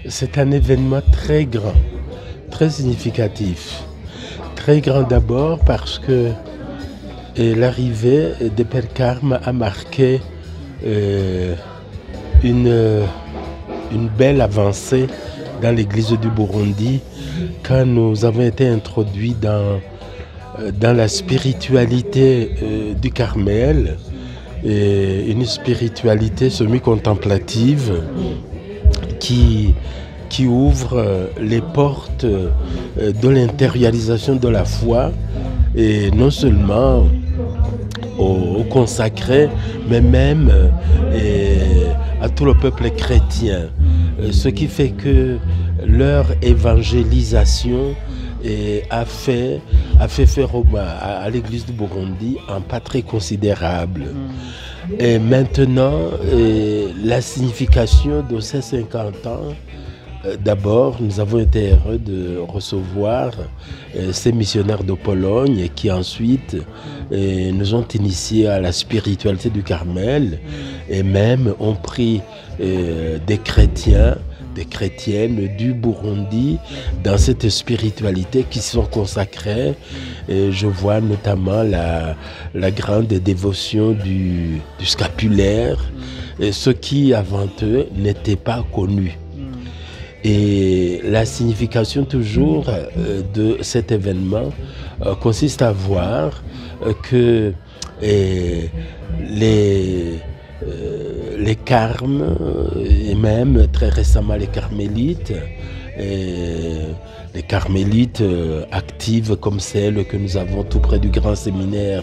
C'est un événement très grand, très significatif. Très grand d'abord parce que l'arrivée de Père Carme a marqué une belle avancée dans l'église du Burundi quand nous avons été introduits dans la spiritualité du Carmel, une spiritualité semi-contemplative qui ouvre les portes de l'intériorisation de la foi, et non seulement aux consacrés, mais même à tout le peuple chrétien. Ce qui fait que leur évangélisation a fait faire à l'église du Burundi un pas très considérable. Et maintenant, la signification de ces 50 ans, d'abord, nous avons été heureux de recevoir ces missionnaires de Pologne qui ensuite nous ont initiés à la spiritualité du Carmel et même ont pris des chrétiens, des chrétiennes du Burundi dans cette spiritualité qui sont consacrées. Et je vois notamment la grande dévotion du scapulaire, ce qui avant eux n'était pas connu. Et la signification toujours de cet événement consiste à voir que les carmes, et même très récemment les carmélites actives comme celle que nous avons tout près du grand séminaire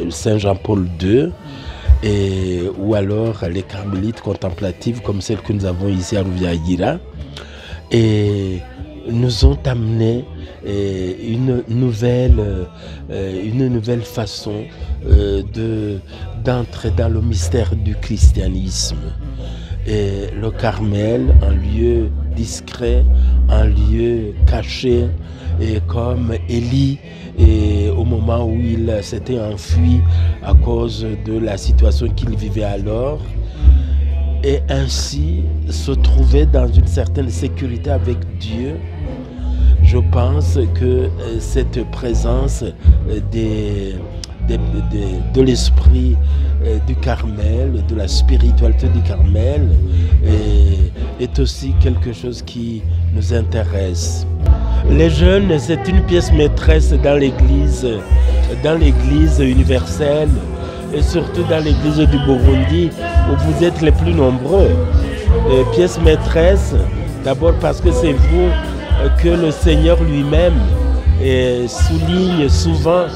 Saint-Jean-Paul II, ou alors les carmélites contemplatives comme celles que nous avons ici à Louviagira, et nous ont amené une nouvelle façon d'entrer dans le mystère du christianisme. Et le Carmel, un lieu discret, un lieu caché, et comme Élie, et au moment où il s'était enfui à cause de la situation qu'il vivait alors, et ainsi se trouver dans une certaine sécurité avec Dieu. Je pense que cette présence de l'esprit du Carmel, de la spiritualité du Carmel, est aussi quelque chose qui nous intéresse. Les jeunes, c'est une pièce maîtresse dans l'église universelle, et surtout dans l'église du Burundi où vous êtes les plus nombreux. Pièce maîtresse, d'abord parce que c'est vous que le Seigneur lui-même souligne souvent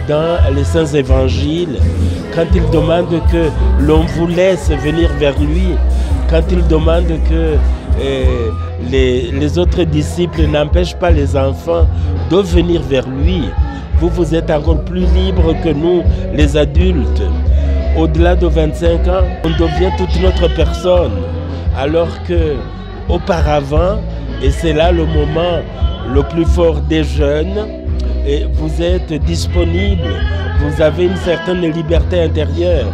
dans les saints évangiles, quand il demande que l'on vous laisse venir vers lui, quand il demande que les autres disciples n'empêchent pas les enfants de venir vers lui. Vous êtes encore plus libres que nous, les adultes. Au-delà de 25 ans, on devient toute notre personne. Alors que auparavant, et c'est là le moment le plus fort des jeunes, et vous êtes disponibles, vous avez une certaine liberté intérieure.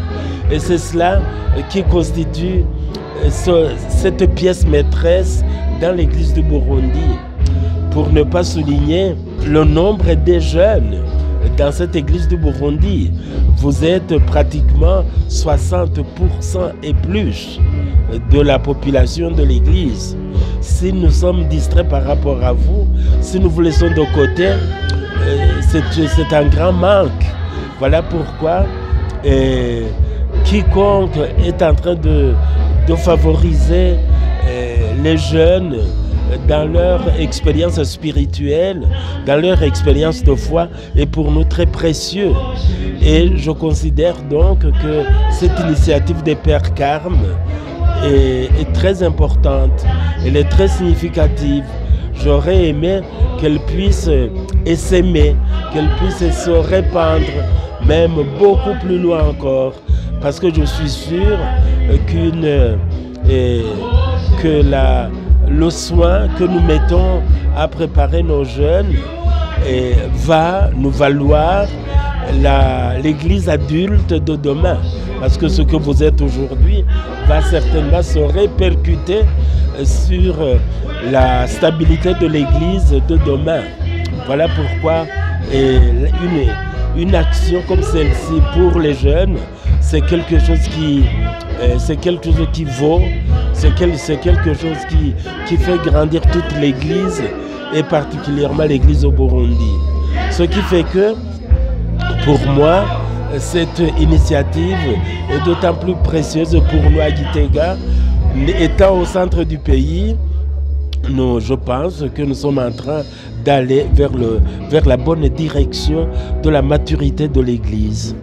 Et c'est cela qui constitue cette pièce maîtresse dans l'église du Burundi. Pour ne pas souligner le nombre des jeunes dans cette église du Burundi. Vous êtes pratiquement 60% et plus de la population de l'église. Si nous sommes distraits par rapport à vous, si nous vous laissons de côté, c'est un grand manque. Voilà pourquoi quiconque est en train de favoriser les jeunes dans leur expérience spirituelle, dans leur expérience de foi, est pour nous très précieux. Et je considère donc que cette initiative des Pères Carme est très importante, elle est très significative. j'aurais aimé qu'elle puisse s'aimer, qu'elle puisse se répandre, même beaucoup plus loin encore. Parce que je suis sûr que le soin que nous mettons à préparer nos jeunes va nous valoir l'église adulte de demain. Parce que ce que vous êtes aujourd'hui va certainement se répercuter sur la stabilité de l'église de demain. Voilà pourquoi une action comme celle-ci pour les jeunes, c'est quelque chose qui vaut, c'est quelque chose qui fait grandir toute l'église et particulièrement l'église au Burundi. Ce qui fait que, pour moi, cette initiative est d'autant plus précieuse pour nous à Gitega. Étant au centre du pays, je pense que nous sommes en train d'aller vers la bonne direction de la maturité de l'Église.